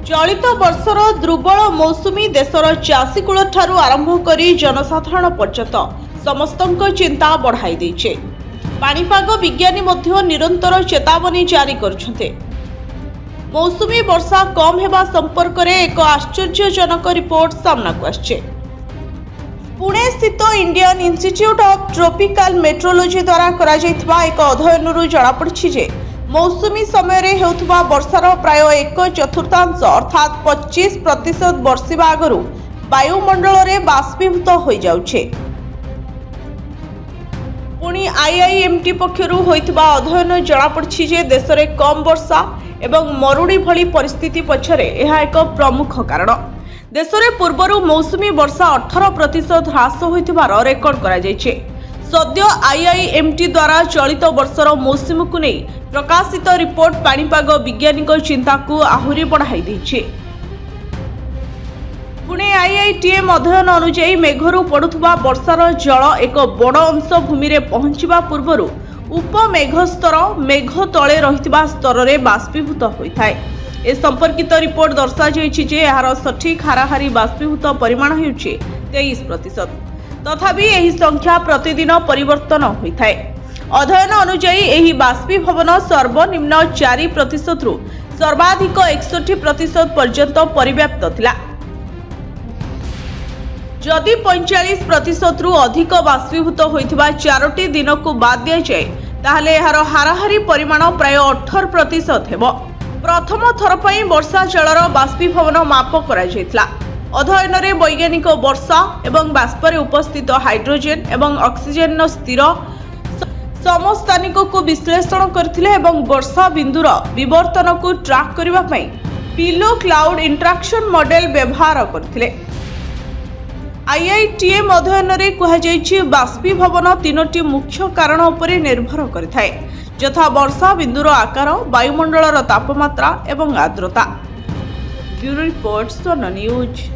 चलित वर्षर दुर्बल मौसुमी देशर चाषीकूल ठारू आरंभ करी जनसाधारण पर्यंत समस्तक चिंता बढ़ाई देइछे। पाणीपाग विज्ञानी मध्य निरंतर चेतावनी जारी करछन्ते। मौसुमी वर्षा कम हेबा संपर्क में एक आश्चर्यजनक रिपोर्ट सामना को आछे। पुणे स्थित Indian institute of tropical metrology द्वारा करा जायथिबा एक अध्ययनरू जणा पड़छि जे मौसुमी समय रे हेउथबा वर्षार प्राय 1/4 अर्थात 25% वर्षिबा आगरू वायुमंडल रे बाष्पीभूत होई जाउछे। पुणी आईआईएमटी पक्षरु होइतबा अध्ययन जणा पड़छि जे देश रे कम वर्षा एवं मरुड़ी भली परिस्थिति पछरे एहा एक प्रमुख कारण। देश में पूर्वर मौसुमी वर्षा 18% ह्रास होइथिबार रेकर्ड करा जायछे। सद्य आईआईएमटी द्वारा चलित वर्षर मौसम को नहीं प्रकाशित रिपोर्ट पाणीपाग वैज्ञानिक चिंता को आहुरी बढ़ाई देइछे। पुणे आईआईटीएम अध्ययन अनुसार मेघरू पड़ुथबा वर्षार जल एक बड़ अंश भूमि रे पहुंचवा पूर्व उपमेघस्तर मेघ तले रहितबा स्तर रे बाष्पीभूत होइथाय। ए संपर्कित रिपोर्ट दर्शा जायछि जे एहार सठिक हाराहारी बाष्पीभूत परिमाण हेउछि 23%। तथापि एही संख्या प्रतिदिन परिवर्तन होइथाय। अध्ययन अनुसार एही बाष्पीभवन सर्वनिम्न 4% रु सर्वाधिक 61% पर्यंत परिव्याप्त थिला। जदि 45% रु अधिक बाष्पीभूत होइथिबा 4टी दिन को बाद दिया जाए ताहले एहार हाराहारी परिमाण प्राय 18% हेबो। प्रथम थर पई वर्षा जलर बाष्पीभवन माप करा जायतिला। अध्ययन रे वैज्ञानिक वर्षा एवं बाष्पर उपस्थित हाइड्रोजेन एवं ऑक्सीजन स्थिर समस्थानिक को विश्लेषण करथिले एवं वर्षा बिंदुर विवर्तन को ट्रैक करिबा पई पिलो क्लाउड इंटरैक्शन मॉडल व्यवहार करथिले। आईआईटीएम अध्ययन रे कहा जायछि बाष्पीभवन 3टी मुख्य कारण उपरे निर्भर करिथाय, यथा वर्षा बिंदुर आकार, वायुमंडलर तापमात्रा एवं आर्द्रता। ब्यूरो रिपोर्ट सोना न्यूज।